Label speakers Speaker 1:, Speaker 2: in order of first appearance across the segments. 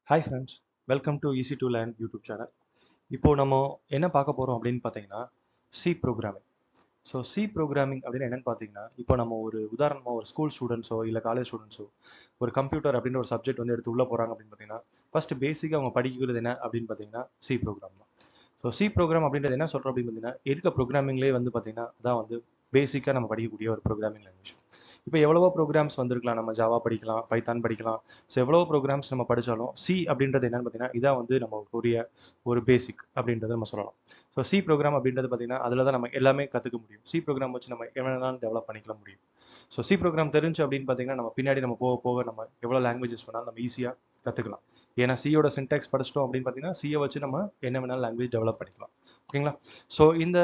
Speaker 1: Hi friends, welcome to Easy to Learn YouTube channel. இப்போ நம்ம என்ன பார்க்க போகிறோம் அப்படின்னு பார்த்தீங்கன்னா C programming. So C programming அப்படின்னு என்னன்னு பார்த்தீங்கன்னா இப்போ நம்ம ஒரு உதாரணமாக ஒரு ஸ்கூல் ஸ்டூடெண்ட்ஸோ இல்லை காலேஜ் ஸ்டூடெண்ட்ஸோ ஒரு கம்ப்யூட்டர் அப்படின்ற ஒரு சப்ஜெக்ட் வந்து எடுத்து உள்ளே போகிறாங்க அப்படின்னு பார்த்தீங்கன்னா ஃபர்ஸ்ட் பேசிக்காக அவங்க படிக்கிறது என்ன அப்படின்னு பார்த்தீங்கன்னா சி ப்ரோக்ராம் தான். ஸோ சி ப்ரோக்ராம் அப்படின்றது என்ன சொல்கிறோம் அப்படின்னு பார்த்தீங்கன்னா இருக்க ப்ரோக்ராமிங்லேயே வந்து பார்த்தீங்கன்னா அதான் வந்து பேசிக்காக நம்ம படிக்கக்கூடிய ஒரு ப்ரோக்ராமிங் லாங்குவேஜ். இப்போ எவ்வளவோ ப்ரோக்ராம்ஸ் வந்திருக்கலாம், நம்ம ஜாவா படிக்கலாம், பைத்தான் படிக்கலாம். ஸோ எவ்வளோ ப்ரோக்ராம்ஸ் நம்ம படித்தாலும் சி அப்படின்றது என்னன்னு பார்த்தீங்கன்னா இதான் வந்து நம்ம கூடிய ஒரு பேசிக் அப்படின்றத நம்ம சொல்லலாம். ஸோ சி ப்ரோக்ராம் அப்படின்றது பார்த்தீங்கன்னா அதில் தான் நம்ம எல்லாமே கற்றுக்க முடியும். சி ப்ரோக்ராம் வச்சு நம்ம எவ்வளோ டெவலப் பண்ணிக்கலாம் முடியும். ஸோ சி ப்ரோக்ராம் தெரிஞ்சு அப்படின்னு பார்த்தீங்கன்னா நம்ம பின்னாடி நம்ம போக போக நம்ம எவ்வளோ லாங்குவேஜஸ் வேணாலும் நம்ம ஈஸியாக கற்றுக்கலாம். ஏன்னா சியோட சின்டாக்ஸ் படிச்சிட்டோம் அப்படின்னு பார்த்தீங்கன்னா சியை வச்சு நம்ம என்ன வேணாலும் லாங்குவேஜ் டெவலப் பண்ணிக்கலாம். ஓகேங்களா? ஸோ இந்த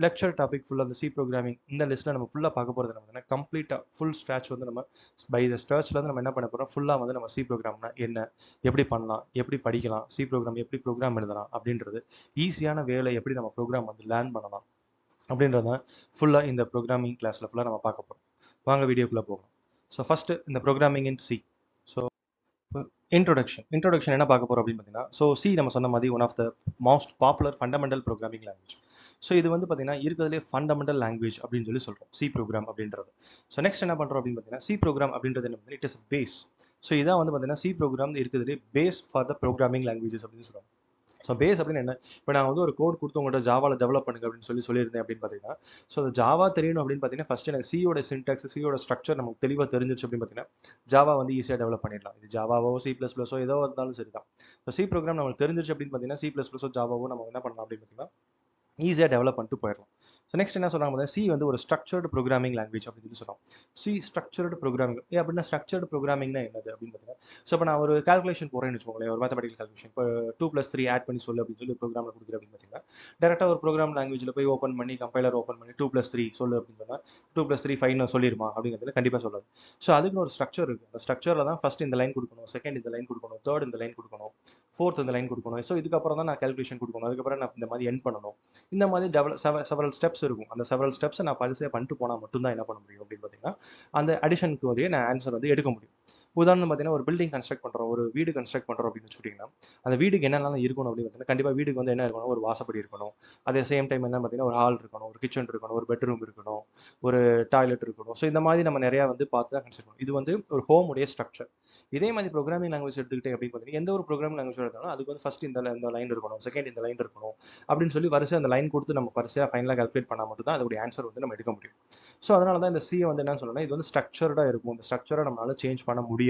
Speaker 1: லெக்சர் டாபிக் ஃபுல்லாக அந்த சி ப்ரோக்ராமிங் இந்த லிஸ்ட்டில் நம்ம ஃபுல்லாக பார்க்க போகிறது நம்ம கம்ப்ளீட்டாக ஃபுல் ஸ்ட்ராச் வந்து நம்ம பை த ஸ்ட்ராச்சில் வந்து நம்ம என்ன பண்ண போகிறோம் ஃபுல்லாக வந்து நம்ம சி ப்ரோக்ராம்னா என்ன, எப்படி பண்ணலாம், எப்படி படிக்கலாம், சி ப்ரோக்ராம் எப்படி ப்ரோக்ராம் எழுதலாம் அப்படின்றது ஈஸியான வேலை எப்படி நம்ம ப்ரோக்ராம் வந்து லேர்ன் பண்ணலாம் அப்படின்றத ஃபுல்லாக இந்த ப்ரோக்ராமிங் கிளாஸில் ஃபுல்லாக நம்ம பார்க்க போகிறோம். வாங்க வீடியோக்குள்ளே போகலாம். ஸோ ஃபஸ்ட்டு இந்த ப்ரோக்ராமிங் இன் சி. ஸோ இன்ட்ரோடக்ஷன் என்ன பார்க்க போறோம் அப்படின்னு பார்த்தீங்கன்னா ஸோ சி நம்ம சொன்ன மாதிரி one of the most popular fundamental programming language. So இது வந்து பார்த்தீங்கன்னா இருக்கிறதுலே ஃபண்டமெண்டல் லாங்குவேஜ் அப்படின்னு சொல்லி சொல்கிறோம் சி ப்ரோக்ராம் அப்படின்றது. ஸோ நெக்ஸ்ட் என்ன பண்ணுறோம் அப்படின்னு பார்த்தீங்கன்னா சி ப்ரோக்ராம் அப்படின்றது என்ன இட் இஸ் பேஸ். ஸோ இதான் வந்து பார்த்தீங்கன்னா சி ப்ரோக்ராம் இருக்கிறதுலே base for the programming languages அப்படின்னு சொல்லுவாங்க. ஸோ பேஸ் அப்படின்னு என்ன, இப்போ நான் வந்து ஒரு கோட் கொடுத்து உங்கள்கிட்ட ஜாவாவில் டெவலப் பண்ணுங்க அப்படின்னு சொல்லியிருந்தேன் அப்படின்னு பார்த்தீங்கன்னா ஸோ அந்த ஜாவா தெரியணும் அப்படின்னு பார்த்தீங்கன்னா ஃபர்ஸ்ட் எனக்கு சியோட சின்டாக்ஸ் சியோட ஸ்ட்ரக்சர் நமக்கு தெளிவாக தெரிஞ்சிச்சு அப்படின்னு பார்த்தீங்கன்னா ஜாவா வந்து ஈஸியாக டெவலப் பண்ணிடலாம். இது ஜாவாவோ சி ப்ளஸ் ப்ளஸோ ஏதோ இருந்தாலும் சரி தான். ஸோ சி ப்ரோக்ராம் நமக்கு தெரிஞ்சிச்சு அப்படின்னு பார்த்தீங்கன்னா சி ப்ளஸ் ப்ளஸோ ஜாவாவோ நம்ம என்ன பண்ணலாம் அப்படின்னு பார்த்தீங்கன்னா ஈஸியாக டெவலப் பண்ணிட்டு போயிடலாம். ஸோ நெக்ஸ்ட் என்ன சொல்றாங்க சி வந்து ஒரு ஸ்ட்ரக்சர்டு ப்ரோக்ராமிங் லாங்குவேஜ் அப்படின்னு சொல்லி சொல்றோம். சி ஸ்ட்ரக்சர்டு ப்ரோக்ராமிங் அப்படின்னா ஸ்ட்ரக்சர்டு ப்ரோக்ராமிங்னா என்னது அப்படின்னு பார்த்தீங்கன்னா ஸோ இப்போ நான் ஒரு கால்குலேஷன் போறேன்னு வச்சுக்கோங்களேன், ஒரு மேத்தமெட்டிக்கல் கால்குலேஷன் இப்போ 2+3 ஆட் பண்ணி சொல்லு அப்படின்னு சொல்லி ப்ரோக்ராமில் கொடுக்குறேன் அப்படின்னு பார்த்தீங்கன்னா டேரெக்டாக ஒரு ப்ரோக்ராம் லாங்குவேஜில் போய் ஓப்பன் பண்ணி கம்பைலர் ஓப்பன் பண்ணி 2+3 சொல்லு அப்படின்னு சொன்னால் 2+3 5 சொல்லிடுமா அப்படிங்கிறதுல கண்டிப்பாக சொல்லாது. ஸோ அதுக்கு ஒரு ஸ்ட்ரக்சர் இருக்குது. அந்த ஸ்ட்ரக்சரில் தான் ஃபர்ஸ்ட் இந்த லைன் கொடுக்கணும், செகண்ட் இந்த லைன் கொடுக்கணும், தேர்ட் இந்த லைன் கொடுக்கணும், ஃபோர்த் இந்த லைன் கொடுக்கணும். ஸோ இதுக்கப்புறம் தான் நான் கால்குலேஷன் கொடுக்கணும், அதுக்கப்புறம் நான் இந்த மாதிரி என் பண்ணணும். இந்த மாதிரி செவரல் ஸ்டெப்ஸ் இருக்கும். அந்த செவரல் ஸ்டெப்ஸை நான் பரிசையாக பண்ணிட்டு போனால் மட்டும்தான் என்ன பண்ண முடியும் அப்படின்னு பார்த்தீங்கன்னா அந்த அடிஷனுக்கு வரையே நான் ஆன்சர் வந்து எடுக்க முடியும். உதாரணம் பார்த்தீங்கன்னா ஒரு பில்டிங் கன்ஸ்ட்ரக்ட் பண்ணுறோம், ஒரு வீடு கன்ஸ்ட்ரக்ட் பண்ணுறோம் அப்படின்னு வச்சுக்கிட்டிங்கன்னா அந்த வீடுக்கு என்னெல்லாம் இருக்கணும் அப்படின்னு பார்த்தீங்கன்னா கண்டிப்பாக வீடுக்கு வந்து என்ன இருக்கணும், ஒரு வாசப்படி இருக்கணும், அதே சேம் டைம் என்ன பார்த்தீங்கன்னா ஒரு ஹால் இருக்கணும், ஒரு கிச்சன் இருக்கணும், ஒரு பெட்ரூம் இருக்கணும், ஒரு டாய்லெட் இருக்கணும். ஸோ இந்த மாதிரி நம்ம நிறையா வந்து பார்த்து தான் கன்ஸ்ட்ரக்ட் பண்ணணும். இது வந்து ஒரு ஹோம் உடைய ஸ்ட்ரக்சர். இதே மாதிரி ப்ரோக்ராமிங் லாங்குவேஜ் எடுத்துக்கிட்டே அப்படின்னு பார்த்தீங்கன்னா எந்த ஒரு ப்ரோக்ராமிங் லாங்குவேஜ் எடுத்தாலும் அதுக்கு வந்து ஃபர்ஸ்ட் இந்த லைன் இருக்கணும், செகண்ட் இந்த லைன் இருக்கணும் அப்படின்னு சொல்லி வரிசை அந்த லைன் கொடுத்து நம்ம வரிசையாக ஃபைனலாக கால்குலேட் பண்ணால் மட்டும் தான் அதோடைய ஆன்சர் வந்து நம்ம எடுக்க முடியும். ஸோ அதனால தான் இந்த சியை வந்து என்ன சொல்லணும்னா இது வந்து ஸ்ட்ரக்சர்டாக இருக்கும், இந்த ஸ்ட்ரக்சரை நம்மளால சேஞ்ச் பண்ண முடியாது.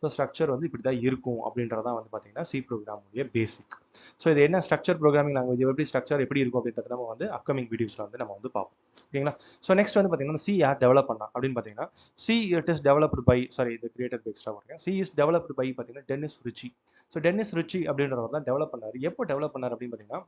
Speaker 1: ஸோ ஸ்ட்ரக்சர் வந்து இப்படி தான் இருக்கும் அப்படின்றதான் வந்து பார்த்தீங்கன்னா சி ப்ரோக்ராமுடைய பேசிக். ஸோ இது என்ன ஸ்ட்ரக்சர் ப்ரோக்ராமிங் லாங்குவேஜ் எப்படி ஸ்ட்ரக்சர் எப்படி இருக்கும் அப்படின்றத நம்ம வந்து அப்கமிங் வீடியோஸில் வந்து நம்ம வந்து பார்ப்போம். ஓகேங்களா? ஸோ நெக்ஸ்ட் வந்து பார்த்தீங்கன்னா சி யார் டெவலப் பண்ணா அப்படின்னு பார்த்தீங்கன்னா C it is developed by இது created by extra work. C is developed by பார்த்தீங்கன்னா Dennis Ritchie. So Dennis Ritchie அப்படின்றவர் தான் டெவலப் பண்ணார். எப்போ டெவலப் பண்ணார் அப்படின்னு பார்த்தீங்கன்னா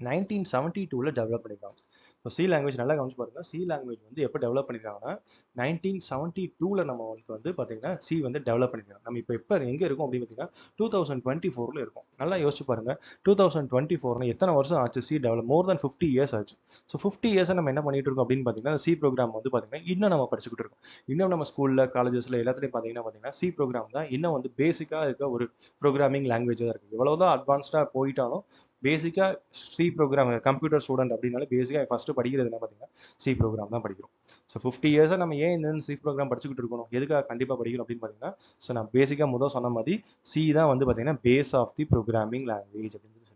Speaker 1: 1972 டெவலப் பண்ணிருக்காங்க. ஸோ சி லாங்குவேஜ் நல்லா கவனிச்சு பாருங்க. சி லாங்குவேஜ் வந்து எப்போ டெவலப் பண்ணிருக்காங்கன்னா 1972 நம்ம வந்து பார்த்தீங்கன்னா சி வந்து டெவலப் பண்ணிருக்காங்க. நம்ம இப்போ எப்போ எங்கே இருக்கும் அப்படின்னு பார்த்தீங்கன்னா 2024 இருக்கும். நல்லா யோசிச்சு பாருங்க. 2024 எத்தனை வருஷம் ஆச்சு சி டெவலப், மோர் தென் 50 இயர்ஸ் ஆச்சு. ஸோ 50 இயர்ஸை நம்ம என்ன பண்ணிட்டு இருக்கோம் அப்படின்னு பார்த்தீங்கன்னா சி ப்ரோக்ராம் வந்து பார்த்தீங்கன்னா இன்னும் நம்ம படிச்சுக்கிட்டு இருக்கோம். இன்னும் நம்ம ஸ்கூலில் காலேஜஸ்ல எல்லாத்துலையும் பார்த்தீங்கன்னா சி ப்ரோக்ராம் தான் இன்னும் வந்து பேசிக்காக இருக்க ஒரு ப்ரோக்ராமிங் லாங்குவேஜாக இருக்குது. எவ்வளோதான் அட்வான்ஸ்டாக போயிட்டாலும் பேசிக்காக சி ப்ரோக்ராம் கம்ப்யூட்டர் ஸ்டூடெண்ட் அப்படின்னாலே பேசிக்காக ஃபஸ்ட்டு படிக்கிறது என்ன பார்த்தீங்கன்னா சி ப்ரோக்ராம் தான் படிக்கிறோம். ஸோ 50 இயர்ஸாக நம்ம ஏன் இந்த சி ப்ரோக்ராம் படிச்சுக்கிட்டு இருக்கணும், எதுக்காக கண்டிப்பாக படிக்கணும் அப்படின்னு பார்த்தீங்கன்னா ஸோ நான் பேசிக்காக முதல் சொன்ன மாதிரி சி தான் வந்து பார்த்தீங்கன்னா base of the programming language அப்படின்னு சொல்லுவேன்.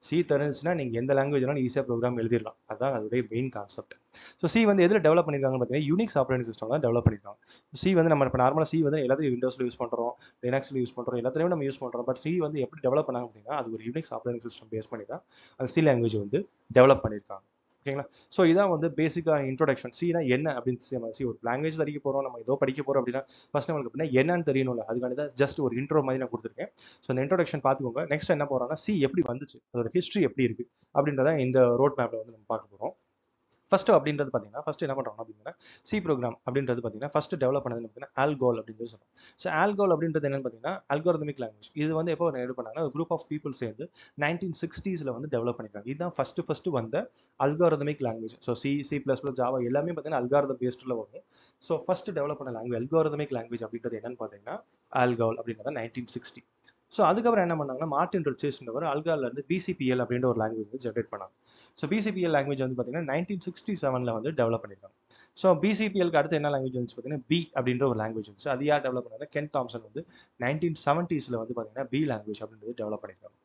Speaker 1: சி தெரிஞ்சுன்னா நீங்கள் எந்த லாங்குவேஜ்னாலும் ஈஸியாக ப்ரோக்ராம் எழுதிடலாம். அதுதான் அதோடைய மெயின் கான்செப்ட். ஸோ சி வந்து எதில் டெவலப் பண்ணியிருக்காங்கன்னு பார்த்தீங்கன்னா யூனிக்ஸ் ஆப்ரேட்டிங் சிஸ்டம் தான் டெவலப் பண்ணியிருக்காங்க. சி வந்து நம்ம இப்போ நார்மலாக சி வந்து எல்லாத்தையும் விண்டோஸில் யூஸ் பண்ணுறோம், லினக்ஸில் யூஸ் பண்ணுறோம், எல்லாத்துலேயும் நம்ம யூஸ் பண்ணுறோம். பட் சி வந்து எப்படி டெவலப் பண்ணாங்க அப்படின்னா அது ஒரு யூனிக்ஸ் ஆப்ரேட்டிங் சிஸ்டம் பேஸ் பண்ணி தான் அந்த சி லாங்குவேஜ் வந்து டெவலப் பண்ணியிருக்காங்க. ஓகேங்களா? ஸோ இதான் வந்து பேசிக்காக இன்ட்ரோடக்ஷன். சினா என்ன அப்படின்னு சி ஒரு லாங்குவேஜ் படிக்க போகிறோம், நம்ம ஏதோ படிக்க போகிறோம் அப்படின்னா ஃபர்ஸ்ட் நம்மளுக்கு அப்படின்னா என்னன்னு தெரியணும்ல, அதுக்காண்டி தான் ஜஸ்ட் ஒரு இன்ட்ரோ மாதிரி நான் கொடுத்துருக்கேன். ஸோ அந்த இன்ட்ரோடக்ஷன் பார்த்துக்கோங்க. நெக்ஸ்ட் என்ன போகிறோம்னா சி எப்படி வந்துச்சு, அதோட ஹிஸ்ட்ரி எப்படி இருக்குது அப்படின்றத இந்த ரோட் மேப்பில் வந்து நம்ம பார்க்க போகிறோம். ஃபர்ஸ்ட் அப்படின்றது பார்த்தீங்கன்னா ஃபர்ஸ்ட் என்ன பண்ணுறோம் அப்படின்னா சி ப்ரோக்ராம் அப்படின்றது பார்த்தீங்கன்னா ஃபர்ஸ்ட் டெவலப் பண்ணது பார்த்தீங்கன்னா ஆல்கோல் அப்படின்னு சொல்லுவோம். ஸோ ஆல்கோல் அப்படின்றது என்னன்னு பார்த்தீங்கன்னா அல்காரிதமிக் லாங்குவேஜ். இது வந்து எப்போ இது பண்ணாங்கன்னா குரூப் ஆஃப் பீப்புள் சேர்ந்து 1960s வந்து டெவலப் பண்ணிருக்காங்க. இதுதான் ஃபர்ஸ்ட் வந்த algorithmic language. So C plus plus Java எல்லாமே பார்த்தீங்கன்னா அல்காரிதம் பேஸ்டில் வரும். ஸோ ஃபர்ஸ்ட் டெவலப் பண்ண லாங்குவேஜ் அல்காரிதமிக் லாங்குவேஜ் அப்படின்றது என்னன்னு பார்த்தீங்கன்னா ஆல்கோல் அப்படின்றத 1960. ஸோ அதுக்கப்புறம் என்ன பண்ணாங்கன்னா மார்டின் ரிச்சர்ஸ்ன்றவர் அல்கால இருந்து பிசிபிஎல் அப்படின்ற ஒரு லாங்குவேஜ் வந்து ஜென்ரேட் பண்ணாங்க. ஸோ பிசிபிஎல் லாங்குவேஜ் வந்து பார்த்தீங்கன்னா 1967 வந்து டெவலப் பண்ணியிருக்காங்க. ஸோ பிசிபிஎல்க்கு அடுத்து என்ன லாங்குவேஜ் வந்துச்சு பார்த்தீங்கன்னா பி அப்படின்ற ஒரு லாங்குவேஜ் வந்துச்சு. அது யார் டெவலப் பண்ணாங்க? கென் தாம்சன் வந்து 1970s வந்து பார்த்தீங்கன்னா பி லாங்குவேஜ் அப்படின்றது டெவலப் பண்ணியிருக்காங்க.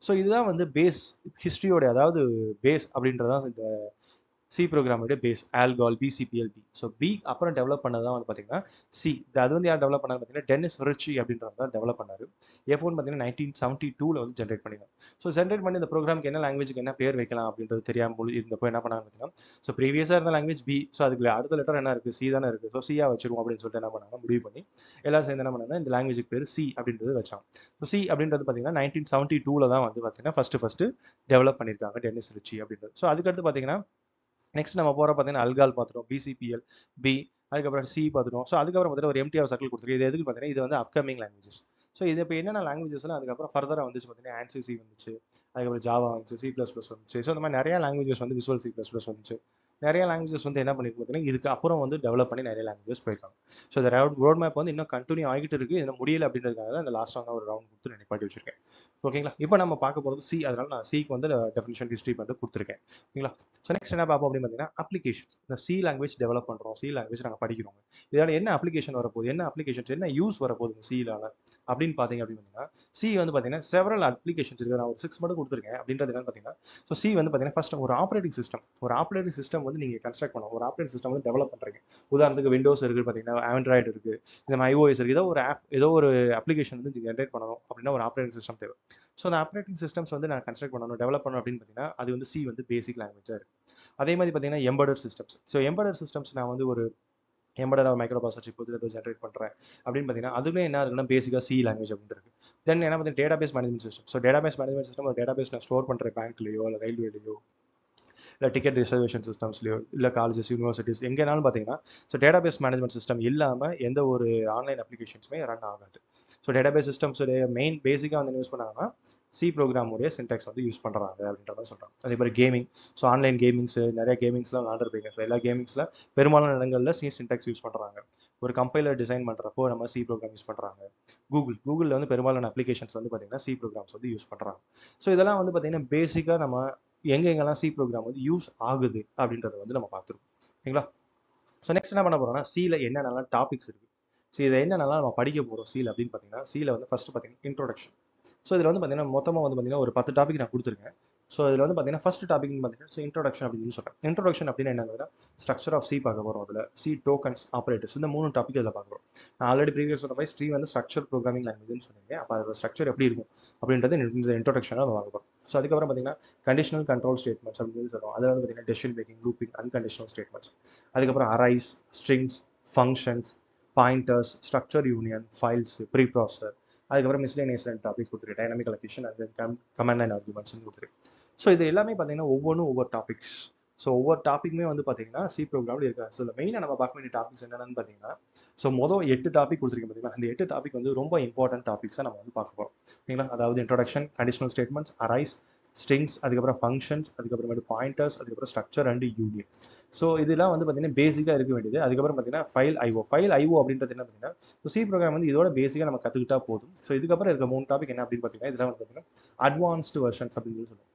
Speaker 1: ஸோ இதுதான் வந்து பேஸ் ஹிஸ்ட்ரியோட, அதாவது பேஸ் அப்படின்றதான் இந்த சி ப்ரோக்ராமோட base ALGOL BCPL B. So B அப்புறம் டெவலப் பண்ணதான் வந்து பார்த்தீங்கன்னா சி. அது வந்து யார் டெவலப் பண்ணாங்க பார்த்தீங்கன்னா டெனிஸ் ரிச்சி அப்படின்றத தான் டெவலப் பண்ணாரு. எப்போன்னு பார்த்தீங்கன்னா 1972 வந்து ஜென்ரேட் பண்ணிருக்காங்க. ஸோ ஜென்ரேட் பண்ணி இந்த ப்ரோக்ராமுக்கு என்ன லாங்குவேஜ்க்கு என்ன பேர் வைக்கலாம் அப்படின்றது தெரியாமல் இருந்தப்போ என்ன பண்ணாங்க பார்த்தீங்கன்னா, ஸோ ப்ரீவியஸாக இருந்த லாங்குவேஜ் பி, ஸோ அதுக்கு அடுத்த லெட்டர் என்ன இருக்குது? சி தானே இருக்குது. ஸோ சியா வச்சிருவோம் அப்படின்னு சொல்லிட்டு என்ன பண்ணாங்க, முடிவு பண்ணி எல்லாரும் சேர்ந்து என்ன பண்ணாங்க, இந்த லாங்குவேஜுக்கு பேர் சி அப்படின்றது வச்சாங்க. ஸோ சி அப்படின்றது பார்த்தீங்கன்னா 1972 தான் வந்து பார்த்தீங்கன்னா ஃபர்ஸ்ட் டெவலப் பண்ணியிருக்காங்க டெனிஸ் ரிச்சி அப்படின்றது. ஸோ அதுக்கடுத்து பார்த்தீங்கன்னா நெக்ஸ்ட் நம்ம போகிற பார்த்தீங்கன்னா அல்கால் பார்த்துட்டோம், பிசிபிஎல் பி, அதுக்கப்புறம் சி பார்த்துட்டோம். ஸோ அதுக்கப்புறம் பார்த்தீங்கன்னா ஒரு எம்டிஆர் சர்க்கிள் கொடுத்துருக்கு. இது எதுக்கு பார்த்தீங்கன்னா இது வந்து அப்கமிங் லாங்குவேஜஸ். ஸோ இது இப்போ என்னென்ன லாங்குவேஜஸ்லாம் அதுக்கப்புறம் ஃபர்தராக வந்துச்சு பார்த்தீங்கன்னா ஆன்சி வந்துச்சு, அதுக்கப்புறம் ஜாவா வந்துச்சு, +++ வந்துச்சு. ஸோ இந்த மாதிரி நிறைய லாங்குவேஜஸ் வந்து விசுவல் +++ வந்துச்சு. நிறைய லாங்குவேஜஸ் வந்து என்ன பண்ணிருக்கு பார்த்தீங்கன்னா இதுக்கு அப்புறம் வந்து டெவலப் பண்ணி நிறைய லாங்குவேஜஸ் போயிருக்காங்க. ஸோ இந்த ரோட் மேப் வந்து இன்னும் கண்டினியூ ஆகிட்டு இருக்கு. இது முடியல அப்படின்றதுக்காக தான் இந்த லாஸ்ட்டாக ஒரு ரவுண்ட் கொடுத்து நிப்பாட்டி வச்சிருக்கேன். ஓகேங்களா? இப்போ நம்ம பார்க்க போகிறது சி. அதனால நான் சிக்கு வந்து டெஃபினிஷன் ஹிஸ்ட்ரி வந்து கொடுத்துருக்கேன். ஓகேங்களா? ஸோ நெக்ஸ்ட் என்ன பார்ப்போம் அப்படின்னு பார்த்தீங்கன்னா அப்ளிகேஷன்ஸ். இந்த சி லாங்குவேஜ் டெவலப் பண்ணுறோம், சி லாங்குவேஜ் நாங்கள் படிக்கிறோம். இதோட என்ன அப்ளிகேஷன் வரப்போகுது, என்ன அப்ளிகேஷன்ஸ், என்ன யூஸ் வரப்போகுது சியிலால அப்படின்னு பார்த்தீங்க அப்படின்னு பார்த்தீங்கன்னா, சி வந்து பார்த்தீங்கன்னா செவரல் அப்ளிகேஷன்ஸ் இருக்குது. நான் ஒரு 6 மட்டும் கொடுத்துருக்கேன். அப்படின்றது என்னன்னு பார்த்தீங்கன்னா, ஸோ சி வந்து பார்த்தீங்கன்னா ஃபர்ஸ்ட் ஒரு ஆப்ரேட்டிங் சிஸ்டம் வந்து நீங்கள் கன்ஸ்ட்ரக்ட் பண்ணணும். ஒரு ஆப்ரேட்டிங் சிஸ்டம் வந்து டெவலப் பண்ணுறீங்க. உதாரணத்துக்கு விண்டோஸ் இருக்குது பார்த்தீங்கன்னா, ஆண்ட்ராய்டு இருக்குது, இந்த மாதிரி ஐஓஎஸ் இருக்குது. ஏதோ ஒரு அப்ளிகேஷன் வந்து ஜென்ரேட் பண்ணணும் அப்படின்னா ஒரு ஆப்ரேட்டிங் சிஸ்டம் தேவை. ஸோ அந்த ஆப்ரேட்டிங் சிஸ்டம்ஸ் வந்து நான் கன்ஸ்ட்ரக்ட் பண்ணணும், டெவலப் பண்ணணும் அப்படின்னு பார்த்தீங்கன்னா அது வந்து சி வந்து பேசிக் லாங்குவேஜாக இருக்குது. அதே மாதிரி பார்த்தீங்கன்னா embedded systems. So embedded systems நான் வந்து ஒரு எம்பெடட் மைக்ரோ ப்ராசஸர் சிப் வந்து ஏதோ ஜென்ரேட் பண்ணுறேன் அப்படின்னு பார்த்தீங்கன்னா அதுவே என்ன இருக்குன்னா பேசிக்காக சி லாங்குவேஜ் அப்படின்னு இருக்கு. தென் என்ன பார்த்தீங்கன்னா database management system. So database management system ஒரு டேட்டாபேஸ் நான் ஸ்டோர் பண்ணுறேன் பேங்க்லையோ இல்லை ரயில்வேலையோ இல்லை டிக்கெட் ரிசர்வேஷன் சிஸ்டம்ஸ்லையோ இல்லை காலேஜஸ் யூனிவர்சிட்டிஸ் எங்கேனாலும் பார்த்தீங்கன்னா ஸோ டேட்டாபேஸ் மேனேஜ்மெண்ட் சிஸ்டம் இல்லாமல் எந்த ஒரு ஆன்லைன் அப்ளிகேஷன்ஸுமே ரன் ஆகாது. ஸோ டேட்டாபேஸ் சிஸ்டம்ஸுடைய மெயின் பேசிக்காக வந்து யூஸ் பண்ணாங்கன்னா சி ப்ரோக்ராமுடைய சின்டாக்ஸ் வந்து யூஸ் பண்ணுறாங்க அப்படின்ற மாதிரி சொல்கிறாங்க. அதே மாதிரி கேமிங். ஸோ ஆன்லைன் கேமிங்ஸ் நிறைய கேமிங்ஸ்லாம் விளாண்டுருப்பீங்க. ஸோ எல்லா கேமிங்ஸில் பெரும்பாலான இடங்களில் சி சின்டாக்ஸ் யூஸ் பண்ணுறாங்க. ஒரு கம்பைலர் டிசைன் பண்ணுறப்போ நம்ம சி ப்ரோக்ராம் யூஸ் பண்ணுறாங்க. கூகுளில் வந்து பெரும்பாலான அப்ளிகேஷன்ஸ் வந்து பார்த்தீங்கன்னா சி ப்ரோக்ராம்ஸ் வந்து யூஸ் பண்ணுறாங்க. ஸோ இதெல்லாம் வந்து பார்த்தீங்கன்னா பேசிக்காக நம்ம எங்கெங்கெல்லாம் சி ப்ரோக்ராம் வந்து யூஸ் ஆகுது அப்படின்றத வந்து நம்ம பார்த்துருக்கோம். ஓகேங்களா? ஸோ நெக்ஸ்ட் என்ன பண்ண போறோம்னா சியில் என்னென்னலாம் டாபிக்ஸ் இருக்கு, ஸோ இதை என்னென்னலாம் நம்ம படிக்க போகிறோம் சியில் அப்படின்னு பார்த்தீங்கன்னா சியில் வந்து ஃபர்ஸ்ட் பார்த்தீங்கன்னா இன்ட்ரோடக்ஷன். ஸோ இதில் வந்து பார்த்தீங்கன்னா மொத்தமாக வந்து பார்த்தீங்கன்னா ஒரு 10 டாபிக் நான் கொடுத்துருக்கேன். ஸோ இதில் வந்து பார்த்தீங்கன்னா ஃபர்ஸ்ட் டாபிக்னு பார்த்தீங்கன்னா ஸோ இன்ட்ரோடக்ஷன் அப்படின்னு சொல்கிறேன். இன்ட்ரோடக்ஷன் அப்படின்னு என்னன்னா ஸ்ட்ரக்சர் ஆஃப் சி பார்க்க போகிறோம். அதில் சி டோக்கன்ஸ் ஆப்ரேட்டர்ஸ் இந்த 3 டாபிக் இதில் பார்க்குறோம். நான் ஆல்ரெடி ப்ரீவியஸ் சொன்ன மாதிரி ஸ்ட்ரீ வந்து ஸ்ட்ரக்சர் ப்ரோக்ராமிங் லாங்குவேஜ்னு சொன்னீங்க. அப்போ அதோட ஸ்ட்ரக்சர் எப்படி இருக்கும் அப்படின்றது இந்த இன்ட்ரோடக்ஷனாக நம்ம பார்க்க போகிறோம். ஸோ அதுக்கப்புறம் பார்த்தீங்கன்னா கண்டிஷனல் கண்ட்ரோல் ஸ்டேட்மெண்ட்ஸ் அப்படின்னு சொல்லுவோம். அதில் வந்து பார்த்தீங்கன்னா decision making, looping, unconditional statements. அதுக்கப்புறம் arrays, strings, functions, pointers, structure union, files, preprocessor. அதுக்கப்புறம் மிஸ்லேனியஸ் டாபிக்ஸ் கொடுத்துருக்கு, dynamic allocation and command line arguments கொடுத்துருக்கு. ஸோ இது எல்லாமே பார்த்தீங்கன்னா ஒவ்வொரு டாபிக்ஸ். ஸோ ஒவ்வொரு டாப்பிக்குமே வந்து பார்த்தீங்கன்னா சி ப்ரோக்ராமில் இருக்காது. ஸோ மெயினாக நம்ம பார்க்க வேண்டிய டாபிக்ஸ் என்னென்னு பார்த்தீங்கன்னா ஸோ மொதல் 8 டாபிக் கொடுத்துருக்கேன் பார்த்தீங்கன்னா அந்த 8 டாபிக் வந்து ரொம்ப இம்பார்ட்டன்ட் டாபிக்ஸாக நம்ம வந்து பார்க்க போகிறோம். ஓகேங்களா? அதாவது introduction, conditional statements, arise, strings, அதுக்கப்புறம் ஃபங்க்ஷன்ஸ், அதுக்கப்புறமேட்டு பாயிண்டர்ஸ், அதுக்கப்புறம் ஸ்ட்ரக்சர் அண்ட் யூனியன். ஸோ இதெல்லாம் வந்து பார்த்தீங்கன்னா பேசிக்காக இருக்க வேண்டியது. அதுக்கப்புறம் பார்த்தீங்கன்னா ஃபைல் ஐஓ அப்படின்றது என்ன பார்த்தீங்கன்னா சி ப்ரோக்ராம் வந்து இதோட பேசிக்காக நம்ம கற்றுக்கிட்டா போதும். ஸோ இதுக்கப்புறம் இருக்க 3 டாபிக் என்ன அப்படின்னு பார்த்தீங்கன்னா இதெல்லாம் வந்து பார்த்தீங்கன்னா அட்வான்ஸ்டு வெர்ஷன்ஸ் அப்படின்னு சொல்லுவோம்.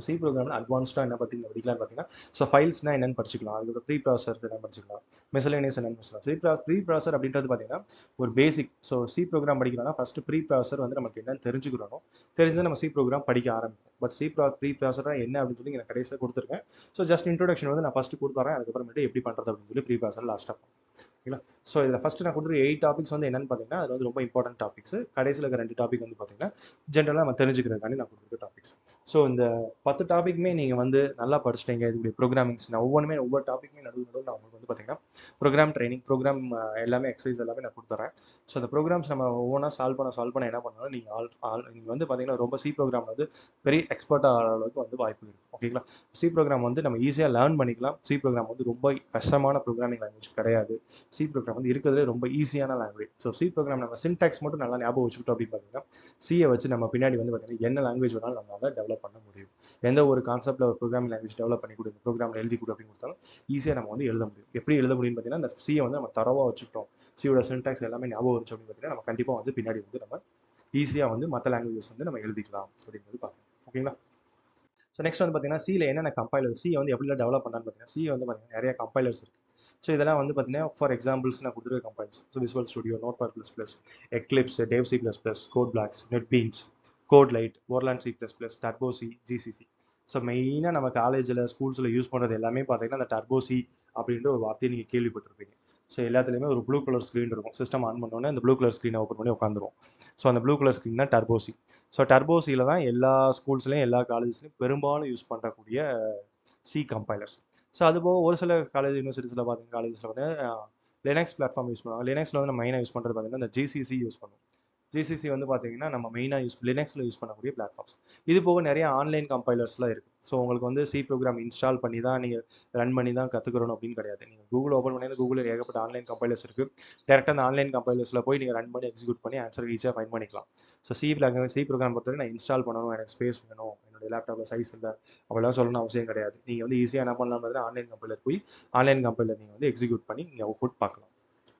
Speaker 1: சி ப்ரோக்ராமில் அட்வான்ஸ்டாக என்ன படிக்கலாம்னு பார்த்தீங்கன்னா ஸோ ஃபைல்ஸ்னா என்னென்னு படிச்சுக்கலாம், அதுக்கப்புறம் ப்ரீ ப்ராசஸர் என்ன படிச்சுக்கலாம், மிஸ்லேனியஸ் என்னென்னு படிச்சுக்கலாம். ப்ரீ ப்ராசஸர் அப்படின்றது பார்த்தீங்கன்னா ஒரு பேசிக். ஸோ சி ப்ரோக்ராம் படிக்கணும்னா ஃபர்ஸ்ட் ப்ரீ ப்ராசஸர் வந்து நமக்கு என்னன்னு தெரிஞ்சுக்கணும். தெரிஞ்சு நம்ம சி ப்ரோக்ராம் படிக்க ஆரம்பிக்கும். பட் ப்ரீ ப்ராசஸர் என்ன அப்படின்னு சொல்லி எனக்கு கடைசியாக கொடுத்துருக்கேன். ஸோ ஜஸ்ட் இன்ட்ரோடக்ஷன் வந்து நான் ஃபர்ஸ்ட் கொடுத்துறேன். அதுக்கப்புறமேட்டு எப்படி பண்ணுறது அப்படின்னு சொல்லி ப்ரீ ப்ராசஸர் லாஸ்ட்டாக. ஓகேங்களா? ஸோ இதில் ஃபர்ஸ்ட் நான் கொடுத்துருக்க 8 டாபிக்ஸ் வந்து என்னன்னு பார்த்தீங்கன்னா அது வந்து ரொம்ப இம்பார்ட்டன்ட் டாபிக்ஸ். கடைசியில் இருக்க 2 டாபிக் வந்து பார்த்தீங்கன்னா ஜென்ரலாக நம்ம தெரிஞ்சுக்கிறதுக்காண்டி நான் கொடுத்துருக்க டாபிக்ஸ். ஸோ இந்த 10 டாபிக்மே நீங்கள் வந்து நல்லா படிச்சிட்டீங்க. இதுடைய ப்ரோக்ராமிங்ஸ் நான் ஒவ்வொரு டாபிக்மே நடுவில் நான் உங்களுக்கு வந்து பார்த்தீங்கன்னா ப்ரோக்ராம் ட்ரைனிங், ப்ரோக்ராம் எல்லாமே எக்ஸசைஸ் எல்லாமே நான் கொடுத்துறேன். ஸோ அந்த ப்ரோக்ராம்ஸ் நம்ம ஒவ்வொன்றா சால்வ் பண்ண என்ன பண்ணாலும் நீங்கள் வந்து பார்த்தீங்கன்னா ரொம்ப சி ப்ரோக்ராம் வந்து பெரிய எக்ஸ்பர்ட் ஆகிற அளவுக்கு வந்து வாய்ப்பு இருக்குது. ஓகேங்களா? சி ப்ரோக்ராம் வந்து நம்ம ஈஸியாக லேர்ன் பண்ணிக்கலாம். சி ப்ரோக்ராம் வந்து ரொம்ப கஷ்டமான ப்ரோக்ராமிங் லாங்குவேஜ் கிடையாது. சி ப்ரோக்ராம் வந்து இருக்கிறதுலே ரொம்ப ஈஸியான லாங்குவேஜ். ஸோ சி ப்ரோக்ராம் நம்ம சின்டாக்ஸ் மட்டும் நல்லா ஞாபகம் வச்சுக்கிட்டோம் அப்படின்னு பார்த்தீங்கன்னா சியை வச்சு நம்ம பின்னாடி வந்து பார்த்தீங்கன்னா என்ன லாங்குவேஜ் வேணாலும் நம்மளால டெவலப் பண்ண முடியும். எந்த ஒரு கான்செப்ட்ல ஒரு ப்ரோக்ராமிங் லாங்குவேஜ் டெவலப் பண்ணி கொடுங்க, ப்ரோக்ராமில் எழுதி கொடு அப்படின்னு கொடுத்தாலும் ஈஸியாக நம்ம வந்து எழுத முடியும். எப்படி எழுத முடியும்னு பார்த்தீங்கன்னா அந்த சியை வந்து நம்ம தரவாக வச்சுக்கிட்டோம், சியோட சின்டாக்ஸ் எல்லாமே ஞாபகம் வச்சு அப்படின்னு பார்த்தீங்கன்னா நம்ம கண்டிப்பாக வந்து பின்னாடி வந்து நம்ம ஈஸியாக வந்து மற்ற லாங்குவேஜஸ் வந்து நம்ம எழுதிக்கலாம் அப்படிங்கிறது பார்க்கலாம். ஓகேங்களா? ஸோ நெக்ஸ்ட் வந்து பார்த்தீங்கன்னா சியில் என்னென்ன கம்பைலர் சி வந்து எப்படிலாம் டெவலப் பண்ணான்னு பார்த்தீங்கன்னா சி வந்து பார்த்தீங்கன்னா நிறைய கம்பைலர்ஸ் இருக்குது. ஸோ இதெல்லாம் வந்து பார்த்தீங்கன்னா ஃபார் எக்ஸாம்பிள்ஸ் நான் கொடுத்துருக்க compilers so visual studio, notepad plus plus, eclipse, Dev C plus plus, code blocks, net beans, code lite, Borland C plus plus, turbo C, GCC. So மெயினாக நம்ம காலேஜில் ஸ்கூல்ஸில் யூஸ் பண்ணுறது எல்லாமே பார்த்தீங்கன்னா அந்த டர்போ சி அப்படின்ற ஒரு வார்த்தையை நீங்கள் கேள்விப்பட்டிருப்பீங்க. ஸோ எல்லாத்துலேயுமே ஒரு ப்ளூ கலர் ஸ்க்ரீன் இருக்கும். சிஸ்டம் ஆன் பண்ணோன்னே அந்த ப்ளூ கலர் ஸ்க்ரீனை ஓப்பன் பண்ணி உட்காந்துரும். ஸோ அந்த ப்ளூ கலர் ஸ்க்ரீன் தான் டர்போ சி. ஸோ டர்போ சியில் தான் எல்லா ஸ்கூல்ஸ்லையும் எல்லா காலேஜஸ்லையும் பெரும்பாலும் யூஸ் பண்ணக்கூடிய சி கம்பைலர்ஸ். ஸோ அதுபோக ஒரு சில காலேஜ் யூனிவர்சிட்டிஸில் பார்த்தீங்கன்னா காலேஜஸில் வந்து லினக்ஸ் பிளாட்ஃபார்ம் யூஸ் பண்ணுவாங்க. லினக்ஸில் வந்து நம்ம மெயினாக யூஸ் பண்ணுறது பார்த்தீங்கன்னா இந்த ஜிசிசி யூஸ் பண்ணுவோம். ஜிசிசி வந்து பார்த்தீங்கன்னா நம்ம மெயினாக லினக்ஸில் யூஸ் பண்ணக்கூடிய பிளாட்ஃபார்ம்ஸ். இது போக நிறைய ஆன்லைன் கம்பைலர்ஸ்லாம் இருக்குது. ஸோ உங்களுக்கு வந்து சி ப்ரோக்ராம் இன்ஸ்டால் பண்ணி தான் நீங்கள் ரன் பண்ணி தான் கற்றுக்கிறணும் அப்படின்னு கிடையாது. நீங்கள் கூகுள் ஓப்பன் பண்ணி கூகுளில் ஏகப்பட்ட ஆன்லைன் கம்பைலர்ஸ் இருக்குது. டேரெக்டாக அந்த ஆன்லைன் கம்பைலர்ஸில் போய் நீங்கள் ரன் பண்ணி எக்ஸிக்யூட் பண்ணி ஆன்சர் ஈஸியாக ஃபைண்ட் பண்ணிக்கலாம். ஸோ சி ப்ரோக்ராம் பொறுத்தவரை நான் இன்ஸ்டால் பண்ணணும், எனக்கு ஸ்பேஸ் வேணும், என்னுடைய லேப்டாப்பில் சைஸ் இல்லை அப்படிலாம் சொல்லணும் அவசியம் கிடையாது. நீங்கள் வந்து ஈஸியாக என்ன பண்ணலாம், ஆன்லைன் கம்பைலர் போய் ஆன்லைன் கம்பைலர் நீங்கள் வந்து எக்ஸிக்யூட் பண்ணி நீங்கள் அவுட்புட் பார்க்கலாம்.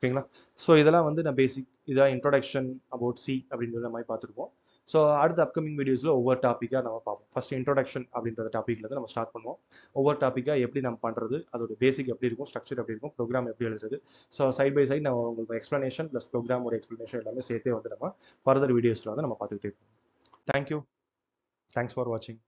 Speaker 1: ஓகேங்களா? ஸோ இதெல்லாம் வந்து நான் இதான் இன்ட்ரோடக்ஷன் அபவுட் சி அப்படின்றத மாதிரி பார்த்துருப்போம். ஸோ அடுத்த அப்கமிங் வீடியோஸில் ஒவ்வொரு டாப்பிக்காக நம்ம பார்ப்போம். ஃபர்ஸ்ட் இன்ட்ரோடக்ஷன் அப்படின்ற டாப்பிக்லேருந்து நம்ம ஸ்டார்ட் பண்ணுவோம். ஒவ்வொரு டாப்பிக்காக எப்படி நம்ம பண்ணுறது, அதோட பேசிக் எப்படி இருக்கும், ஸ்ட்ரக்சர் எப்படி இருக்கும், ப்ரோக்ராம் எப்படி எழுதுறது. ஸோ சைட் பை சைட் நம்ம உங்களுக்கு எக்ஸ்ப்ளனேஷன் ப்ளஸ் ப்ரோக்ராமோட எக்ஸ்ப்ளனேஷன் எல்லாமே சேர்த்தே வந்து நம்ம ஃபர்தர் வீடியோஸில் வந்து நம்ம பார்த்துக்கிட்டே இருப்போம். தேங்க்யூ. தேங்க்ஸ் ஃபார் வாட்சிங்.